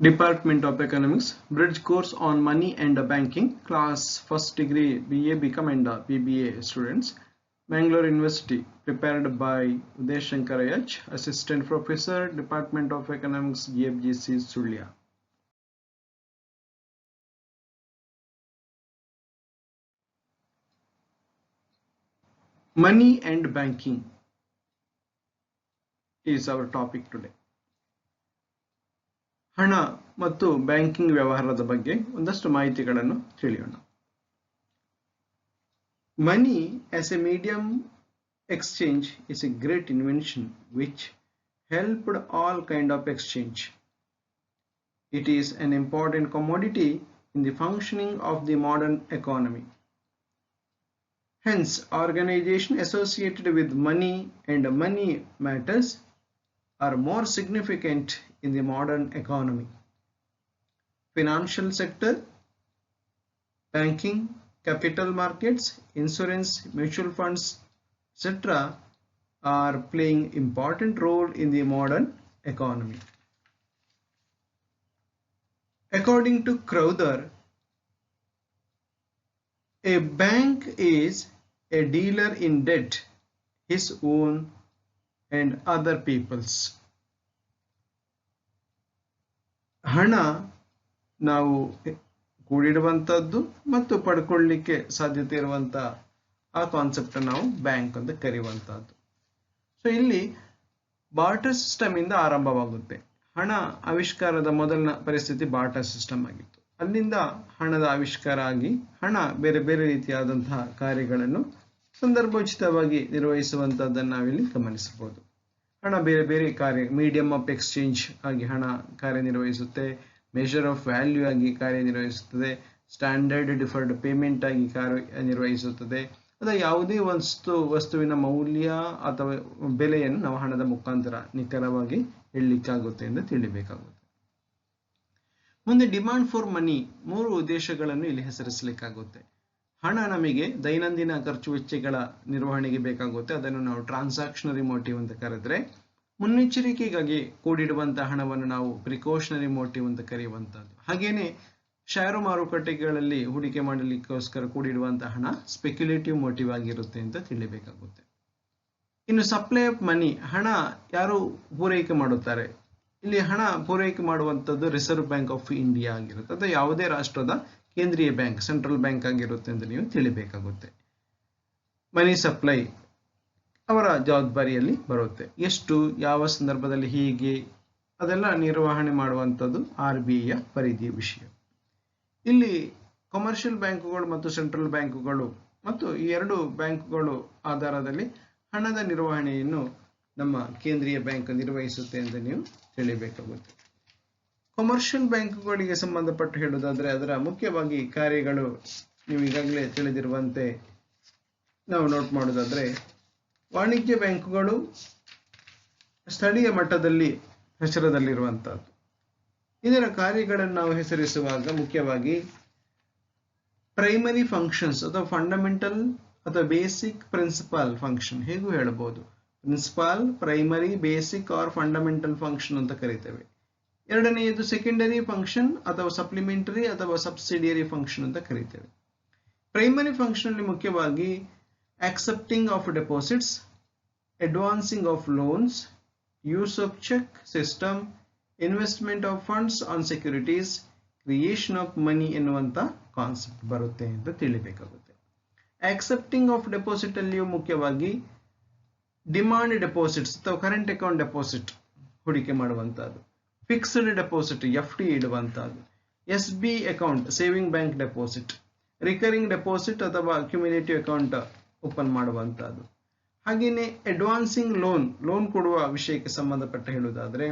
Department of Economics, Bridge course on Money and Banking, class first degree BA, BCom and BBA students. Bangalore University, prepared by Uday Shankar H, Assistant Professor, Department of Economics, GFGC, Sulia. Money and banking is our topic today. ಹಣ ಮತ್ತು banking ವ್ಯವಹಾರದ ಬಗ್ಗೆ ಒಂದಷ್ಟು ಮಾಹಿತಿಗಳನ್ನು ತಿಳಿಯೋಣ. Money as a medium exchange is a great invention which helped all kind of exchange. It is an important commodity in the functioning of the modern economy. Hence, organizations associated with money and money matters are more significant in the modern economy. Financial sector, banking, capital markets, insurance, mutual funds, etc. are playing important role in the modern economy. According to Crowther, a bank is a dealer in debt, his own and other people's. ಹಣ ನಾವು ಕೂಡಿಡುವಂತದ್ದು ಮತ್ತು ಪಡ್ಕೊಳ್ಳಿಕ್ಕೆ ಸಾಧ್ಯತೆ ಇರುವಂತ ಆ concept ನಾವು bank ಅಂತ ಕರೆಯುವಂತದ್ದು. So ಇಲ್ಲಿ barter system ಇಂದ ಆರಂಭವಾಗುತ್ತೆ. ಹಣ ಆವಿಷ್ಕಾರದ ಮೊದಲನ ಪರಿಸ್ಥಿತಿ ಬಾರ್ಟರ್ ಸಿಸ್ಟಮ್ ಆಗಿತ್ತು. ಅಲ್ಲಿಂದ ಹಣದ ಆವಿಷ್ಕಾರ ಆಗಿ ಹಣ ಬೇರೆ ಬೇರೆ ರೀತಿಯಾದಂತಹ ಕಾರ್ಯಗಳನ್ನು ಸಂದರ್ಭೋಚಿತವಾಗಿ ನಿರ್ವಹಿಸುವಂತದ್ದನ್ನು ನಾವಿಲ್ಲಿ ಗಮನಿಸಬಹುದು. ಹಣ ಬೇರೆ ಬೇರೆ ಕಾರ್ಯ, ಮೀಡಿಯಂ ಆಫ್ ಎಕ್ಸ್ಚೇಂಜ್ ಆಗಿ ಹಣ ಕಾರ್ಯನಿರ್ವಹಿಸುತ್ತೆ, ಮೆಷರ್ ಆಫ್ ವ್ಯಾಲ್ಯೂ ಆಗಿ ಕಾರ್ಯನಿರ್ವಹಿಸುತ್ತದೆ, ಸ್ಟ್ಯಾಂಡರ್ಡ್ ಡಿಫರ್ಡ್ ಪೇಮೆಂಟ್ ಆಗಿ ಕಾರ್ಯನಿರ್ವಹಿಸುತ್ತದೆ. ಅಥವಾ ಯಾವುದೇ ವಸ್ತುವಿನ ಮೌಲ್ಯ ಅಥವಾ ಬೆಲೆಯನ್ನು ನಾವು ಹಣದ ಮುಖಾಂತರ ನಿಖರವಾಗಿ ಹೇಳಲಿಕ್ಕಾಗುತ್ತೆ ಎಂದು ತಿಳಿಬೇಕಾಗುತ್ತೆ. ಮುಂದೆ ಡಿಮಾಂಡ್ ಫಾರ್ ಮನಿ, 3 ಉದ್ದೇಶಗಳನ್ನು ಇಲ್ಲಿ ಹೆಸರಿಸಲಿಕ್ಕಾಗುತ್ತೆ. ಹಣ ನಮಗೆ ದೈನಂದಿನ ಖರ್ಚು ವೆಚ್ಚಗಳ ನಿರ್ವಹಣೆಗೆ ಬೇಕಾಗುತ್ತೆ, ಅದನ್ನು ನಾವು ಟ್ರಾನ್ಸಾಕ್ಷನರಿ ಮೋಟಿವ್ ಅಂತ ಕರೆದ್ರೆ. ಮುನ್ನೆಚ್ಚರಿಕೆಗಾಗಿ ಕೂಡಿಡುವಂತಹ ಹಣವನ್ನು ನಾವು ಪ್ರಿಕಾಷನರಿ ಮೋಟಿವ್ ಅಂತ ಕರೆಯುವಂತಹದ್ದು. ಹಾಗೇನೆ ಷೇರು ಮಾರುಕಟ್ಟೆಗಳಲ್ಲಿ ಹೂಡಿಕೆ ಮಾಡಲಿಕ್ಕೋಸ್ಕರ ಕೂಡಿಡುವಂತಹ ಹಣ ಸ್ಪೆಕ್ಯುಲೇಟಿವ್ ಮೋಟಿವ್ ಆಗಿರುತ್ತೆ ಅಂತ ತಿಳಿಬೇಕಾಗುತ್ತೆ. ಇನ್ನು ಸಪ್ಲೈ ಆಫ್ ಮನಿ, ಹಣ ಯಾರು ಪೂರೈಕೆ ಮಾಡುತ್ತಾರೆ? ಇಲ್ಲಿ ಹಣ ಪೂರೈಕೆ ಮಾಡುವಂತದ್ದು ರಿಸರ್ವ್ ಬ್ಯಾಂಕ್ ಆಫ್ ಇಂಡಿಯಾ ಆಗಿರುತ್ತೆ, ಅಥವಾ ಯಾವುದೇ ರಾಷ್ಟ್ರದ ಕೇಂದ್ರೀಯ ಬ್ಯಾಂಕ್, ಸೆಂಟ್ರಲ್ ಬ್ಯಾಂಕ್ ಆಗಿರುತ್ತೆ ಅಂತ ನೀವು ತಿಳಿಬೇಕಾಗುತ್ತೆ. ಮನಿ ಸಪ್ಲೈ ಅವರ ಜವಾಬ್ದಾರಿಯಲ್ಲಿ ಬರುತ್ತೆ. ಎಷ್ಟು, ಯಾವ ಸಂದರ್ಭದಲ್ಲಿ, ಹೀಗೆ ಅದೆಲ್ಲ ನಿರ್ವಹಣೆ ಮಾಡುವಂಥದ್ದು RBI ಪರಿಧಿಯ ವಿಷಯ. ಇಲ್ಲಿ ಕಮರ್ಷಿಯಲ್ ಬ್ಯಾಂಕುಗಳು ಮತ್ತು ಸೆಂಟ್ರಲ್ ಬ್ಯಾಂಕುಗಳು ಮತ್ತು ಈ 2 ಬ್ಯಾಂಕುಗಳು ಆಧಾರದಲ್ಲಿ ಹಣದ ನಿರ್ವಹಣೆಯನ್ನು ನಮ್ಮ ಕೇಂದ್ರೀಯ ಬ್ಯಾಂಕ್ ನಿರ್ವಹಿಸುತ್ತೆ ಅಂತ ನೀವು ತಿಳಿಬೇಕಾಗುತ್ತೆ. ಕಮರ್ಷಿಯಲ್ ಬ್ಯಾಂಕುಗಳಿಗೆ ಸಂಬಂಧಪಟ್ಟು ಹೇಳುವುದಾದ್ರೆ ಅದರ ಮುಖ್ಯವಾಗಿ ಕಾರ್ಯಗಳು ನೀವು ಈಗಾಗಲೇ ತಿಳಿದಿರುವಂತೆ ನಾವು ನೋಟ್ ಮಾಡೋದಾದ್ರೆ, ವಾಣಿಜ್ಯ ಬ್ಯಾಂಕುಗಳು ಸ್ಥಳೀಯ ಮಟ್ಟದಲ್ಲಿ ಹೆಸರದಲ್ಲಿರುವಂತಹದ್ದು. ಇದರ ಕಾರ್ಯಗಳನ್ನು ನಾವು ಹೆಸರಿಸುವಾಗ ಮುಖ್ಯವಾಗಿ ಪ್ರೈಮರಿ ಫಂಕ್ಷನ್ಸ್ ಅಥವಾ ಫಂಡಮೆಂಟಲ್ ಅಥವಾ ಬೇಸಿಕ್ ಪ್ರಿನ್ಸಿಪಲ್ ಫಂಕ್ಷನ್ ಹೇಗೂ ಹೇಳಬಹುದು. Principal, primary, basic or fundamental function ಅಂತ ಕರೀತೇವೆ. ಎರಡನೆಯದು ಸೆಕೆಂಡರಿ ಫಂಕ್ಷನ್ ಅಥವಾ ಸಪ್ಲಿಮೆಂಟರಿ ಅಥವಾ ಸಬ್ಸಿಡಿಯರಿ ಫಂಕ್ಷನ್ ಅಂತ ಕರೀತೇವೆ. ಪ್ರೈಮರಿ ಫಂಕ್ಷನ್ ಅಲ್ಲಿ ಮುಖ್ಯವಾಗಿ accepting of deposits, advancing of loans, use of check system, investment of funds on securities, creation of money ಎನ್ನುವಂತ ಕಾನ್ಸೆಪ್ಟ್ ಬರುತ್ತೆ ಅಂತ ತಿಳಿಬೇಕಾಗುತ್ತೆ. accepting of deposit ಅಲ್ಲಿಯೂ ಮುಖ್ಯವಾಗಿ ಡಿಮಾಂಡ್ ಡೆಪಾಸಿಟ್ಸ್ ಅಥವಾ ಕರೆಂಟ್ ಅಕೌಂಟ್ ಡೆಪಾಸಿಟ್ ಹೂಡಿಕೆ ಮಾಡುವಂತಹದ್ದು, ಫಿಕ್ಸ್ಡ್ ಡೆಪಾಸಿಟ್ FD ಇಡುವಂತಹದ್ದು, SB account saving bank deposit, recurring deposit ಅಥವಾ ಕ್ಯುಮ್ಯುಲೇಟಿವ್ ಅಕೌಂಟ್ ಓಪನ್ ಮಾಡುವಂತಹದ್ದು. ಹಾಗೆಯೇ ಅಡ್ವಾನ್ಸಿಂಗ್ ಲೋನ್ ಕೊಡುವ ವಿಷಯಕ್ಕೆ ಸಂಬಂಧಪಟ್ಟ ಹೇಳುವುದಾದ್ರೆ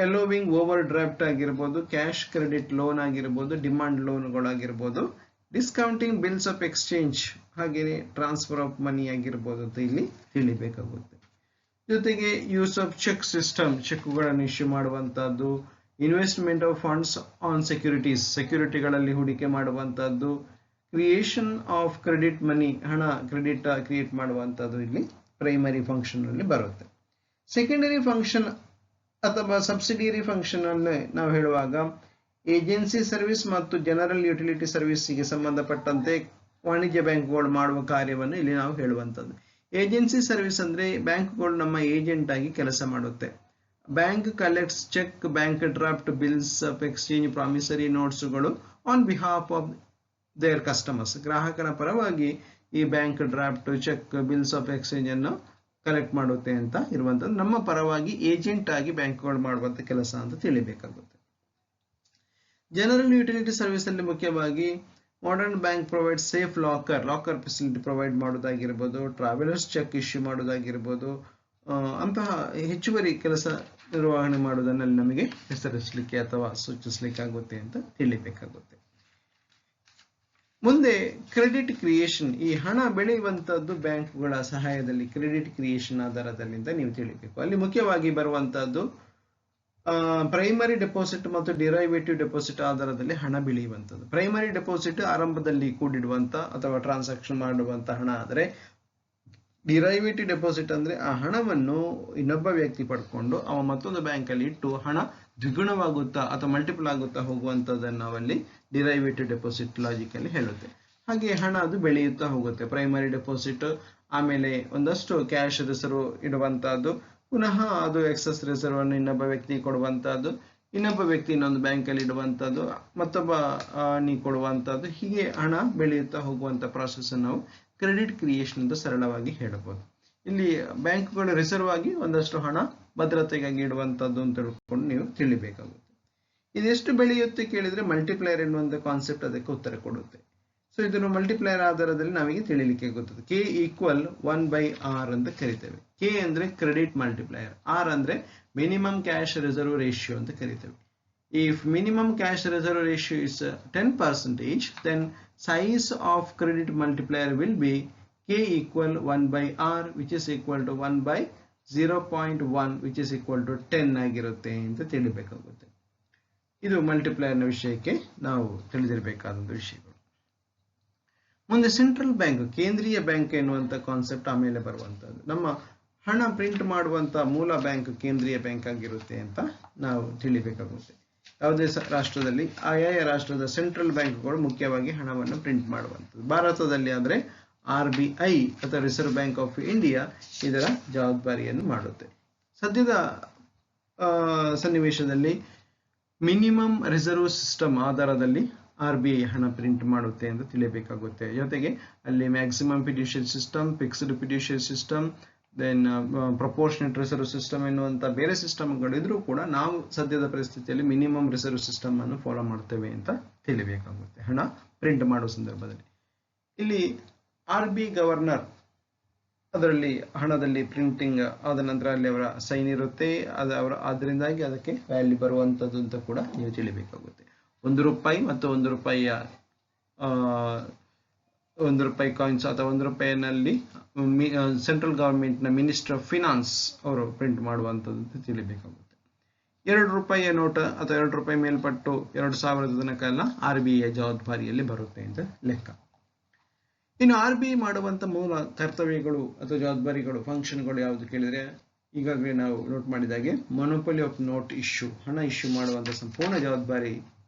ಅಲೋವಿಂಗ್ ಓವರ್ ಡ್ರಾಫ್ಟ್ ಆಗಿರ್ಬೋದು, ಕ್ಯಾಶ್ ಕ್ರೆಡಿಟ್ ಲೋನ್ ಆಗಿರ್ಬೋದು, ಡಿಮಾಂಡ್ ಲೋನ್ಗಳಾಗಿರ್ಬೋದು, ಡಿಸ್ಕೌಂಟಿಂಗ್ ಬಿಲ್ಸ್ ಆಫ್ ಎಕ್ಸ್ಚೇಂಜ್, ಹಾಗೆಯೇ ಟ್ರಾನ್ಸ್ಫರ್ ಆಫ್ ಮನಿ ಆಗಿರ್ಬೋದು ಅಂತ ಇಲ್ಲಿ ತಿಳಿಬೇಕಾಗುತ್ತೆ. ಜೊತೆಗೆ ಯೂಸ್ ಆಫ್ ಚೆಕ್ ಸಿಸ್ಟಮ್, ಚೆಕ್ಗಳನ್ನು ಇಶ್ಯೂ ಮಾಡುವಂತಹದ್ದು, investment of funds on securities, ಸೆಕ್ಯೂರಿಟಿಗಳಲ್ಲಿ ಹೂಡಿಕೆ ಮಾಡುವಂತಹದ್ದು, ಕ್ರಿಯೇಷನ್ ಆಫ್ ಕ್ರೆಡಿಟ್ ಮನಿ, ಹಣ ಕ್ರೆಡಿಟ್ ಕ್ರಿಯೇಟ್ ಮಾಡುವಂತಹದ್ದು ಇಲ್ಲಿ ಪ್ರೈಮರಿ ಫಂಕ್ಷನ್ ಅಲ್ಲಿ ಬರುತ್ತೆ. ಸೆಕೆಂಡರಿ ಫಂಕ್ಷನ್ ಅಥವಾ ಸಬ್ಸಿಡಿಯರಿ ಫಂಕ್ಷನ್ ಅನ್ನು ನಾವು ಹೇಳುವಾಗ ಏಜೆನ್ಸಿ ಸರ್ವಿಸ್ ಮತ್ತು ಜನರಲ್ ಯುಟಿಲಿಟಿ ಸರ್ವಿಸ್ಗೆ ಸಂಬಂಧಪಟ್ಟಂತೆ ವಾಣಿಜ್ಯ ಬ್ಯಾಂಕ್ಗಳು ಮಾಡುವ ಕಾರ್ಯವನ್ನು ಇಲ್ಲಿ ನಾವು ಹೇಳುವಂಥದ್ದು. ಏಜೆನ್ಸಿ ಸರ್ವಿಸ್ ಅಂದ್ರೆ ಬ್ಯಾಂಕ್ಗಳು ನಮ್ಮ ಏಜೆಂಟ್ ಆಗಿ ಕೆಲಸ ಮಾಡುತ್ತೆ. Bank collects cheque, bank draft, bills of exchange, promissory ನೋಟ್ಸ್ಗಳು on behalf of their customers. ಗ್ರಾಹಕನ ಪರವಾಗಿ ಈ bank draft, cheque, bills of exchange ಅನ್ನು ಕಲೆಕ್ಟ್ ಮಾಡುತ್ತೆ ಅಂತ ಇರುವಂತದ್ದು. ನಮ್ಮ ಪರವಾಗಿ ಏಜೆಂಟ್ ಆಗಿ ಬ್ಯಾಂಕ್ಗಳು ಮಾಡುವಂತ ಕೆಲಸ ಅಂತ ತಿಳಿಬೇಕಾಗುತ್ತೆ. ಜನರಲ್ ಯುಟಿಲಿಟಿ ಸರ್ವಿಸ್ ಅಲ್ಲಿ ಮುಖ್ಯವಾಗಿ modern bank provide safe locker facility provide ಮಾಡೋದಾಗಿರ್ಬೋದು, ಟ್ರಾವೆಲರ್ಸ್ ಚೆಕ್ ಇಶ್ಯೂ ಮಾಡೋದಾಗಿರ್ಬೋದು, ಅಂತಹ ಹೆಚ್ಚುವರಿ ಕೆಲಸ ನಿರ್ವಹಣೆ ಮಾಡೋದನ್ನ ನಮಗೆ ಹೆಸರಿಸಲಿಕ್ಕೆ ಅಥವಾ ಸೂಚಿಸಲಿಕ್ಕೆ ಆಗುತ್ತೆ ಅಂತ ತಿಳಿಬೇಕಾಗುತ್ತೆ. ಮುಂದೆ ಕ್ರೆಡಿಟ್ ಕ್ರಿಯೇಷನ್, ಈ ಹಣ ಬೆಳೆಯುವಂತದ್ದು ಬ್ಯಾಂಕ್ಗಳ ಸಹಾಯದಲ್ಲಿ ಕ್ರೆಡಿಟ್ ಕ್ರಿಯೇಷನ್ ಆಧಾರದಲ್ಲಿ ಅಂತ ನೀವು ತಿಳಿಬೇಕು. ಅಲ್ಲಿ ಮುಖ್ಯವಾಗಿ ಬರುವಂತದ್ದು ಪ್ರೈಮರಿ ಡೆಪಾಸಿಟ್ ಮತ್ತು ಡಿರೈವೇಟಿವ್ ಡೆಪಾಸಿಟ್ ಆಧಾರದಲ್ಲಿ ಹಣ ಬೆಳೆಯುವಂಥದ್ದು. ಪ್ರೈಮರಿ ಡೆಪಾಸಿಟ್ ಆರಂಭದಲ್ಲಿ ಕೂಡಿಡುವಂತ ಅಥವಾ ಟ್ರಾನ್ಸಾಕ್ಷನ್ ಮಾಡುವಂತ ಹಣ ಆದರೆ, ಡಿರೈವೇಟಿವ್ ಡೆಪಾಸಿಟ್ ಅಂದ್ರೆ ಆ ಹಣವನ್ನು ಇನ್ನೊಬ್ಬ ವ್ಯಕ್ತಿ ಪಡ್ಕೊಂಡು ಅವ ಮತ್ತೊಂದು ಬ್ಯಾಂಕ್ ಅಲ್ಲಿ ಇಟ್ಟು ಹಣ ದ್ವಿಗುಣವಾಗುತ್ತಾ ಅಥವಾ ಮಲ್ಟಿಪಲ್ ಆಗುತ್ತಾ ಹೋಗುವಂತದನ್ನು ನಾವಲ್ಲಿ ಡಿರೈವೇಟಿವ್ ಡೆಪಾಸಿಟ್ ಲಾಜಿಕ್ ಅಲ್ಲಿ ಹೇಳುತ್ತೆ. ಹಾಗೆ ಹಣ ಅದು ಬೆಳೆಯುತ್ತಾ ಹೋಗುತ್ತೆ. ಪ್ರೈಮರಿ ಡೆಪಾಸಿಟ್, ಆಮೇಲೆ ಒಂದಷ್ಟು ಕ್ಯಾಶ್ ರಿಸರ್ವ್ ಇಡುವಂತಹದ್ದು, ಪುನಃ ಅದು ಎಕ್ಸಸ್ ರಿಸರ್ವ್ ಅನ್ನು ಇನ್ನೊಬ್ಬ ವ್ಯಕ್ತಿ ಕೊಡುವಂತಹದ್ದು, ಇನ್ನೊಬ್ಬ ವ್ಯಕ್ತಿ ಇನ್ನೊಂದು ಬ್ಯಾಂಕ್ ಅಲ್ಲಿ ಇಡುವಂತಹದ್ದು, ಮತ್ತೊಬ್ಬ ನೀ ಕೊಡುವಂತಹದ್ದು, ಹೀಗೆ ಹಣ ಬೆಳೆಯುತ್ತಾ ಹೋಗುವಂತ ಪ್ರಾಸೆಸ್ ಅನ್ನು ನಾವು ಕ್ರೆಡಿಟ್ ಕ್ರಿಯೇಷನ್ ಅಂತ ಸರಳವಾಗಿ ಹೇಳಬಹುದು. ಇಲ್ಲಿ ಬ್ಯಾಂಕ್ಗಳು ರಿಸರ್ವ್ ಆಗಿ ಒಂದಷ್ಟು ಹಣ ಭದ್ರತೆಗಾಗಿ ಇಡುವಂತದ್ದು ಅಂತ ತಿಳ್ಕೊಂಡು ನೀವು ತಿಳಿಬೇಕಾಗುತ್ತೆ. ಇದೆಷ್ಟು ಬೆಳೆಯುತ್ತೆ ಕೇಳಿದ್ರೆ ಮಲ್ಟಿಪ್ಲೈಯರ್ ಎನ್ನುವಂತ ಕಾನ್ಸೆಪ್ಟ್ ಅದಕ್ಕೆ ಉತ್ತರ ಕೊಡುತ್ತೆ. ಸೊ ಇದನ್ನು ಮಲ್ಟಿಪ್ಲೈಯರ್ ಆಧಾರದಲ್ಲಿ ನಮಗೆ ತಿಳಿಲಿಕ್ಕೆ ಗೊತ್ತದೆ. ಕೆ ಈಕ್ವಲ್ 1/r ಅಂತ ಕರಿತೇವೆ. ಕೆ ಅಂದ್ರೆ ಕ್ರೆಡಿಟ್ ಮಲ್ಟಿಪ್ಲೈಯರ್, ಆರ್ ಅಂದ್ರೆ ಮಿನಿಮಮ್ ಕ್ಯಾಶ್ ರಿಸರ್ವ್ ರೇಷಿಯೋ ಅಂತ ಕರಿತೇವೆ. If minimum cash reserve ratio is 10%, then size of credit multiplier will be K equal 1/r, which is equal to 1/0.1, which is equal to 10 ಆಗಿರುತ್ತೆ ಅಂತ ತಿಳಿಬೇಕಾಗುತ್ತೆ. ಇದು ಮಲ್ಟಿಪ್ಲೈಯರ್ನ ವಿಷಯಕ್ಕೆ ನಾವು ತಿಳಿದಿರಬೇಕಾದಂತ ವಿಷಯಗಳು. ಮುಂದೆ ಸೆಂಟ್ರಲ್ ಬ್ಯಾಂಕ್, ಕೇಂದ್ರೀಯ ಬ್ಯಾಂಕ್ ಎನ್ನುವಂತ ಕಾನ್ಸೆಪ್ಟ್ ಆಮೇಲೆ ಬರುವಂತದ್ದು. ನಮ್ಮ ಹಣ ಪ್ರಿಂಟ್ ಮಾಡುವಂತ ಮೂಲ ಬ್ಯಾಂಕ್ ಕೇಂದ್ರೀಯ ಬ್ಯಾಂಕ್ ಆಗಿರುತ್ತೆ ಅಂತ ನಾವು ತಿಳಿಬೇಕಾಗುತ್ತೆ. ಯಾವುದೇ ರಾಷ್ಟ್ರದಲ್ಲಿ ಆಯಾಯ ರಾಷ್ಟ್ರದ ಸೆಂಟ್ರಲ್ ಬ್ಯಾಂಕ್ಗಳು ಮುಖ್ಯವಾಗಿ ಹಣವನ್ನು ಪ್ರಿಂಟ್ ಮಾಡುವಂಥದ್ದು. ಭಾರತದಲ್ಲಿ ಆದರೆ RBI ಅಥವಾ ರಿಸರ್ವ್ ಬ್ಯಾಂಕ್ ಆಫ್ ಇಂಡಿಯಾ ಇದರ ಜವಾಬ್ದಾರಿಯನ್ನು ಮಾಡುತ್ತೆ. ಸದ್ಯದ ಸನ್ನಿವೇಶದಲ್ಲಿ ಮಿನಿಮಮ್ ರಿಸರ್ವ್ ಸಿಸ್ಟಮ್ ಆಧಾರದಲ್ಲಿ RBI ಹಣ ಪ್ರಿಂಟ್ ಮಾಡುತ್ತೆ ಎಂದು ತಿಳಿಯಬೇಕಾಗುತ್ತೆ. ಜೊತೆಗೆ ಅಲ್ಲಿ maximum fiduciary system, fixed fiduciary system, then proportionate reserve system ಎನ್ನುವಂತ ಬೇರೆ ಸಿಸ್ಟಮ್ಗಳಿದ್ರೂ ಕೂಡ ನಾವು ಸದ್ಯದ ಪರಿಸ್ಥಿತಿಯಲ್ಲಿ ಮಿನಿಮಮ್ ರಿಸರ್ವ್ ಸಿಸ್ಟಮ್ ಅನ್ನು ಫಾಲೋ ಮಾಡ್ತೇವೆ ಅಂತ ತಿಳಿಬೇಕಾಗುತ್ತೆ ಹಣ ಪ್ರಿಂಟ್ ಮಾಡುವ ಸಂದರ್ಭದಲ್ಲಿ. ಇಲ್ಲಿ RBI ಗವರ್ನರ್ ಅದರಲ್ಲಿ ಹಣದಲ್ಲಿ ಪ್ರಿಂಟಿಂಗ್ ಆದ ನಂತರ ಅಲ್ಲಿ ಅವರ ಸೈನ್ ಇರುತ್ತೆ, ಅದರಿಂದಾಗಿ ಅದಕ್ಕೆ ವ್ಯಾಲ್ಯೂ ಬರುವಂತದ್ದು ಅಂತ ಕೂಡ ನೀವು ತಿಳಿಬೇಕಾಗುತ್ತೆ. ₹1 ಮತ್ತು ₹1 ಕಾಯಿನ್ಸ್ ಅಥವಾ ₹1ನಲ್ಲಿ ಸೆಂಟ್ರಲ್ ಗವರ್ಮೆಂಟ್ ನ ಮಿನಿಸ್ಟರ್ ಆಫ್ ಫಿನಾನ್ಸ್ ಅವರು ಪ್ರಿಂಟ್ ಮಾಡುವಂತದ್ದು ತಿಳಿಬೇಕಾಗುತ್ತೆ. ₹2 ನೋಟ್ ಅಥವಾ ₹2 ಮೇಲ್ಪಟ್ಟು 2000 ತನಕ ಎಲ್ಲ RBI ಜವಾಬ್ದಾರಿಯಲ್ಲಿ ಬರುತ್ತೆ ಅಂತ ಲೆಕ್ಕ. ಇನ್ನು RBI ಮಾಡುವಂತ ಮೂಲ ಕರ್ತವ್ಯಗಳು ಅಥವಾ ಜವಾಬ್ದಾರಿಗಳು, ಫಂಕ್ಷನ್ಗಳು ಯಾವುದು ಕೇಳಿದ್ರೆ, ಈಗಾಗಲೇ ನಾವು ನೋಟ್ ಮಾಡಿದಾಗೆ ಮೊನೊಪೊಲಿ ಆಫ್ ನೋಟ್ ಇಶ್ಯೂ, ಹಣ ಇಶ್ಯೂ ಮಾಡುವಂತ ಸಂಪೂರ್ಣ ಜವಾಬ್ದಾರಿ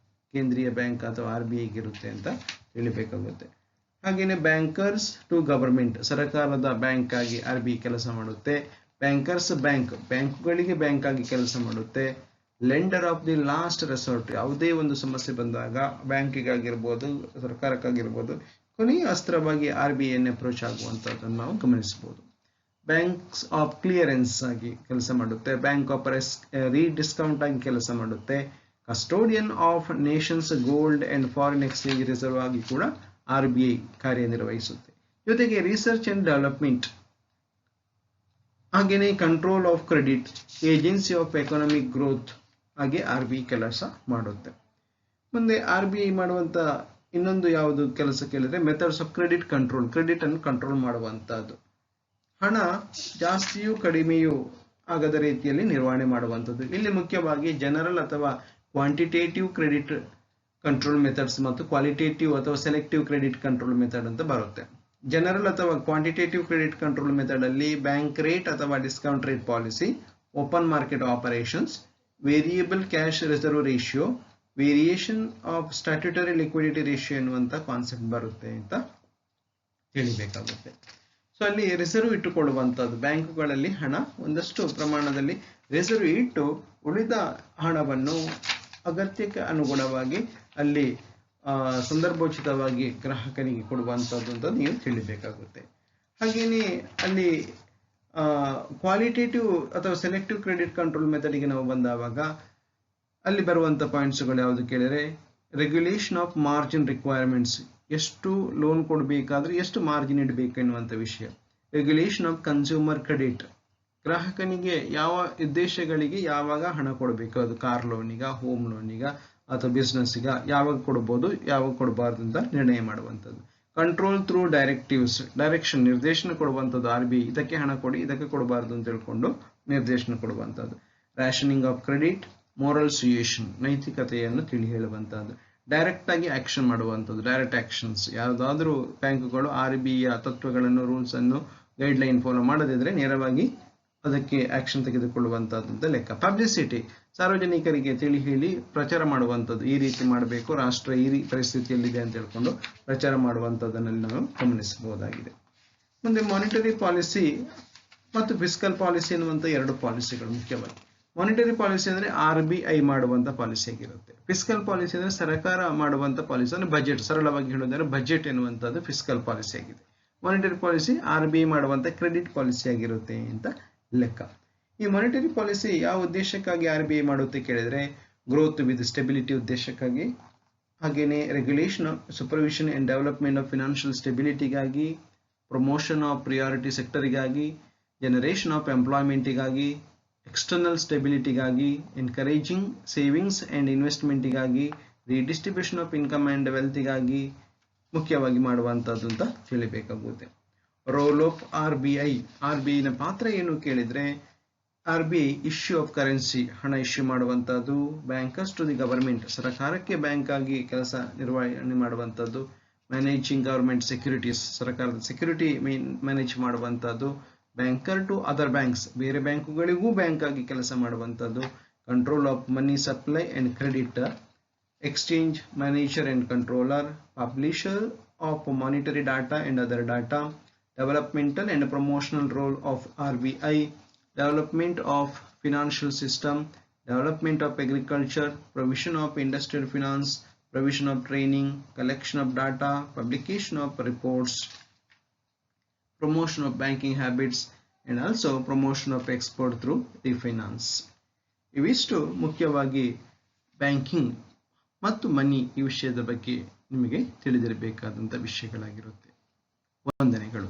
ಕೇಂದ್ರೀಯ ಬ್ಯಾಂಕ್ ಅಥವಾ RBI ಇರುತ್ತೆ ಅಂತ ತಿಳಿಬೇಕಾಗುತ್ತೆ. ಹಾಗೇನೆ ಬ್ಯಾಂಕರ್ಸ್ ಟು ಗವರ್ಮೆಂಟ್, ಸರ್ಕಾರದ ಬ್ಯಾಂಕ್ ಆಗಿ RBI ಕೆಲಸ ಮಾಡುತ್ತೆ. ಬ್ಯಾಂಕರ್ಸ್ ಬ್ಯಾಂಕ್, ಬ್ಯಾಂಕ್ಗಳಿಗೆ ಬ್ಯಾಂಕ್ ಆಗಿ ಕೆಲಸ ಮಾಡುತ್ತೆ. Lender of the last resort, ಯಾವುದೇ ಒಂದು ಸಮಸ್ಯೆ ಬಂದಾಗ ಬ್ಯಾಂಕಿಗಾಗಿರ್ಬೋದು ಸರ್ಕಾರಕ್ಕಾಗಿರ್ಬೋದು ಕೊನೆಯ ಅಸ್ತ್ರವಾಗಿ RBI ಅಪ್ರೋಚ್ ಆಗುವಂತದ್ದನ್ನು ನಾವು ಗಮನಿಸಬಹುದು. ಬ್ಯಾಂಕ್ಸ್ ಆಫ್ ಕ್ಲಿಯರೆನ್ಸ್ ಆಗಿ ಕೆಲಸ ಮಾಡುತ್ತೆ. ಬ್ಯಾಂಕ್ ಆಫ್ ರೀಡಿಸ್ಕೌಂಟ್ ಆಗಿ ಕೆಲಸ ಮಾಡುತ್ತೆ. Custodian of Nations gold and foreign exchange reserve ಆಗಿ ಕೂಡ RBI ಕಾರ್ಯನಿರ್ವಹಿಸುತ್ತೆ. ಜೊತೆಗೆ ರಿಸರ್ಚ್ ಅಂಡ್ ಡೆವಲಪ್ಮೆಂಟ್, ಹಾಗೇನೆ control of credit, agency of economic growth ಹಾಗೆ RBI ಕೆಲಸ ಮಾಡುತ್ತೆ. ಮುಂದೆ RBI ಮಾಡುವಂತ ಇನ್ನೊಂದು ಯಾವುದು ಕೆಲಸ ಕೇಳಿದ್ರೆ methods of credit control, credit ಅನ್ನು ಕಂಟ್ರೋಲ್ ಮಾಡುವಂತಹದ್ದು. ಹಣ ಜಾಸ್ತಿಯೂ ಕಡಿಮೆಯೂ ಆಗದ ರೀತಿಯಲ್ಲಿ ನಿರ್ವಹಣೆ ಮಾಡುವಂಥದ್ದು. ಇಲ್ಲಿ ಮುಖ್ಯವಾಗಿ ಜನರಲ್ ಅಥವಾ ಕ್ವಾಂಟಿಟೇಟಿವ್ ಕ್ರೆಡಿಟ್ ಕಂಟ್ರೋಲ್ ಮೆಥಡ್ಸ್ ಮತ್ತು ಕ್ವಾಲಿಟೇಟಿವ್ ಅಥವಾ ಸೆಲೆಕ್ಟಿವ್ ಕ್ರೆಡಿಟ್ ಕಂಟ್ರೋಲ್ ಮೆಥಡ್ ಅಂತ ಬರುತ್ತೆ. ಜನರಲ್ ಅಥವಾ ಕ್ವಾಂಟಿಟೇಟಿವ್ ಕ್ರೆಡಿಟ್ ಕಂಟ್ರೋಲ್ ಮೆಥಡ್ ಅಲ್ಲಿ ಬ್ಯಾಂಕ್ ರೇಟ್ ಅಥವಾ discount rate policy, open market operations, variable cash reserve ratio, variation of statutory liquidity ratio ಎನ್ನುವಂಥ concept ಬರುತ್ತೆ ಅಂತ ತಿಳಿಬೇಕಾಗುತ್ತೆ. ಸೊ ಅಲ್ಲಿ ರಿಸರ್ವ್ ಇಟ್ಟುಕೊಳ್ಳುವಂಥದ್ದು, ಬ್ಯಾಂಕುಗಳಲ್ಲಿ ಹಣ ಒಂದಷ್ಟು ಪ್ರಮಾಣದಲ್ಲಿ ರಿಸರ್ವ್ ಇಟ್ಟು ಉಳಿದ ಹಣವನ್ನು ಅಗತ್ಯಕ್ಕೆ ಅನುಗುಣವಾಗಿ ಅಲ್ಲಿ ಸಂದರ್ಭೋಚಿತವಾಗಿ ಗ್ರಾಹಕನಿಗೆ ಕೊಡುವಂಥದ್ದು ಅಂತ ನೀವು ತಿಳಿಬೇಕಾಗುತ್ತೆ. ಹಾಗೆಯೇ ಅಲ್ಲಿ ಕ್ವಾಲಿಟೇಟಿವ್ ಅಥವಾ ಸೆಲೆಕ್ಟಿವ್ ಕ್ರೆಡಿಟ್ ಕಂಟ್ರೋಲ್ ಮೆಥಡಿಗೆ ನಾವು ಬಂದಾವಾಗ ಅಲ್ಲಿ ಬರುವಂಥ ಪಾಯಿಂಟ್ಸ್ಗಳು ಯಾವುದು ಕೇಳಿದರೆ, ರೆಗ್ಯುಲೇಷನ್ ಆಫ್ ಮಾರ್ಜಿನ್ ರಿಕ್ವೈರ್ಮೆಂಟ್ಸ್, ಎಷ್ಟು ಲೋನ್ ಕೊಡಬೇಕಾದ್ರೆ ಎಷ್ಟು ಮಾರ್ಜಿನ್ ಇಡಬೇಕು ಎನ್ನುವಂಥ ವಿಷಯ. ರೆಗ್ಯುಲೇಷನ್ ಆಫ್ ಕನ್ಸ್ಯೂಮರ್ ಕ್ರೆಡಿಟ್, ಗ್ರಾಹಕನಿಗೆ ಯಾವ ಉದ್ದೇಶಗಳಿಗೆ ಯಾವಾಗ ಹಣ ಕೊಡಬೇಕು, ಅದು ಕಾರ್ ಲೋನಿಗ, ಹೋಮ್ ಲೋನಿಗ ಅಥವಾ ಬಿಸ್ನೆಸ್ಸಿಗ, ಯಾವಾಗ ಕೊಡ್ಬೋದು ಯಾವಾಗ ಕೊಡಬಾರ್ದು ಅಂತ ನಿರ್ಣಯ ಮಾಡುವಂಥದ್ದು. ಕಂಟ್ರೋಲ್ ಥ್ರೂ ಡೈರೆಕ್ಟಿವ್ಸ್, ಡೈರೆಕ್ಷನ್ ನಿರ್ದೇಶನ ಕೊಡುವಂಥದ್ದು, RBI ಇದಕ್ಕೆ ಹಣ ಕೊಡಿ ಇದಕ್ಕೆ ಕೊಡಬಾರ್ದು ಅಂತ ತಿಳ್ಕೊಂಡು ನಿರ್ದೇಶನ ಕೊಡುವಂಥದ್ದು. ರ್ಯಾಷನಿಂಗ್ ಆಫ್ ಕ್ರೆಡಿಟ್, ಮೋರಲ್ ಸುಯೇಷನ್, ನೈತಿಕತೆಯನ್ನು ತಿಳಿ ಹೇಳುವಂಥದ್ದು. ಡೈರೆಕ್ಟ್ ಆಗಿ ಆಕ್ಷನ್ ಮಾಡುವಂಥದ್ದು, ಡೈರೆಕ್ಟ್ ಆಕ್ಷನ್ಸ್, ಯಾವುದಾದ್ರೂ ಬ್ಯಾಂಕುಗಳು RBI ತತ್ವಗಳನ್ನು, ರೂಲ್ಸ್ ಅನ್ನು, ಗೈಡ್ಲೈನ್ ಫಾಲೋ ಮಾಡದಿದ್ರೆ ನೇರವಾಗಿ ಅದಕ್ಕೆ ಆಕ್ಷನ್ ತೆಗೆದುಕೊಳ್ಳುವಂಥದ್ದು ಅಂತ ಲೆಕ್ಕ. ಪಬ್ಲಿಸಿಟಿ, ಸಾರ್ವಜನಿಕರಿಗೆ ತಿಳಿ ಹೇಳಿ ಪ್ರಚಾರ ಮಾಡುವಂಥದ್ದು, ಈ ರೀತಿ ಮಾಡಬೇಕು, ರಾಷ್ಟ್ರ ಈ ಪರಿಸ್ಥಿತಿಯಲ್ಲಿದೆ ಅಂತ ಹೇಳ್ಕೊಂಡು ಪ್ರಚಾರ ಮಾಡುವಂಥದ್ದನ್ನಲ್ಲಿ ನಾವು ಗಮನಿಸಬಹುದಾಗಿದೆ. ಮುಂದೆ ಮಾನಿಟರಿ ಪಾಲಿಸಿ ಮತ್ತು ಫಿಸ್ಕಲ್ ಪಾಲಿಸಿ ಎನ್ನುವಂಥ ಎರಡು ಪಾಲಿಸಿಗಳು ಮುಖ್ಯವಾಗಿ. ಮಾನಿಟರಿ ಪಾಲಿಸಿ ಅಂದರೆ RBI ಮಾಡುವಂಥ ಪಾಲಿಸಿ ಆಗಿರುತ್ತೆ. ಫಿಸ್ಕಲ್ ಪಾಲಿಸಿ ಅಂದರೆ ಸರ್ಕಾರ ಮಾಡುವಂಥ ಪಾಲಿಸಿ, ಅಂದರೆ ಬಜೆಟ್, ಸರಳವಾಗಿ ಹೇಳೋದಾದ್ರೆ ಬಜೆಟ್ ಎನ್ನುವಂಥದ್ದು ಫಿಸ್ಕಲ್ ಪಾಲಿಸಿ ಆಗಿದೆ. ಮಾನಿಟರಿ ಪಾಲಿಸಿ RBI ಮಾಡುವಂಥ ಕ್ರೆಡಿಟ್ ಪಾಲಿಸಿ ಆಗಿರುತ್ತೆ ಅಂತ ಲೆಕ್ಕ. ಈ ಮಾನಿಟರಿ ಪಾಲಿಸಿ ಯಾವ ಉದ್ದೇಶಕ್ಕಾಗಿ RBI ಮಾಡುತ್ತೆ ಕೇಳಿದರೆ, ಗ್ರೋತ್ ವಿತ್ ಸ್ಟೆಬಿಲಿಟಿ ಉದ್ದೇಶಕ್ಕಾಗಿ, ಹಾಗೆಯೇ regulation of supervision and development of financial ಸ್ಟೆಬಿಲಿಟಿಗಾಗಿ, ಪ್ರಮೋಷನ್ ಆಫ್ ಪ್ರಿಯಾರಿಟಿ ಸೆಕ್ಟರಿಗಾಗಿ, ಜನರೇಷನ್ ಆಫ್ ಎಂಪ್ಲಾಯ್ಮೆಂಟಿಗಾಗಿ, ಎಕ್ಸ್ಟರ್ನಲ್ ಸ್ಟೆಬಿಲಿಟಿಗಾಗಿ, ಎನ್ಕರೇಜಿಂಗ್ ಸೇವಿಂಗ್ಸ್ ಅಂಡ್ ಇನ್ವೆಸ್ಟ್ಮೆಂಟಿಗಾಗಿ, ರಿಡಿಸ್ಟ್ರಿಬ್ಯೂಷನ್ ಆಫ್ ಇನ್ಕಮ್ ಅಂಡ್ ವೆಲ್ತಿಗಾಗಿ ಮುಖ್ಯವಾಗಿ ಮಾಡುವಂಥದ್ದು ಅಂತ ತಿಳಿಬೇಕಾಗುತ್ತೆ. ರೋಲ್ ಆಫ್ RBI ನ ಪಾತ್ರ ಏನು ಕೇಳಿದರೆ, RBI ಇಶ್ಯೂ ಆಫ್ ಕರೆನ್ಸಿ, ಹಣ ಇಶ್ಯೂ ಮಾಡುವಂಥದ್ದು. ಬ್ಯಾಂಕರ್ಸ್ ಟು ದಿ ಗವರ್ಮೆಂಟ್, ಸರ್ಕಾರಕ್ಕೆ ಬ್ಯಾಂಕ್ ಆಗಿ ಕೆಲಸ ನಿರ್ವಹಣೆ ಮಾಡುವಂಥದ್ದು. ಮ್ಯಾನೇಜಿಂಗ್ ಗವರ್ಮೆಂಟ್ ಸೆಕ್ಯೂರಿಟೀಸ್, ಸರ್ಕಾರದ ಸೆಕ್ಯೂರಿಟಿ ಮ್ಯಾನೇಜ್ ಮಾಡುವಂಥದ್ದು. ಬ್ಯಾಂಕರ್ ಟು ಅದರ್ ಬ್ಯಾಂಕ್ಸ್, ಬೇರೆ ಬ್ಯಾಂಕುಗಳಿಗೂ ಬ್ಯಾಂಕ್ ಆಗಿ ಕೆಲಸ ಮಾಡುವಂಥದ್ದು. Control of money supply and credit, exchange manager and controller, publisher of monetary data and other data, developmental and promotional role of RBI, development of financial system, development of agriculture, provision of industrial finance, provision of training, collection of data, publication of reports, promotion of banking habits, and also promotion of export through refinance. ಇವಿಷ್ಟು ಮುಖ್ಯವಾಗಿ banking ಮತ್ತು ಮನಿ ಈ ವಿಷಯದ ಬಗ್ಗೆ ನಿಮಗೆ ತಿಳಿದಿರಬೇಕಾದಂಥ ವಿಷಯಗಳಾಗಿರುತ್ತೆ. ವಂದನೆಗಳು.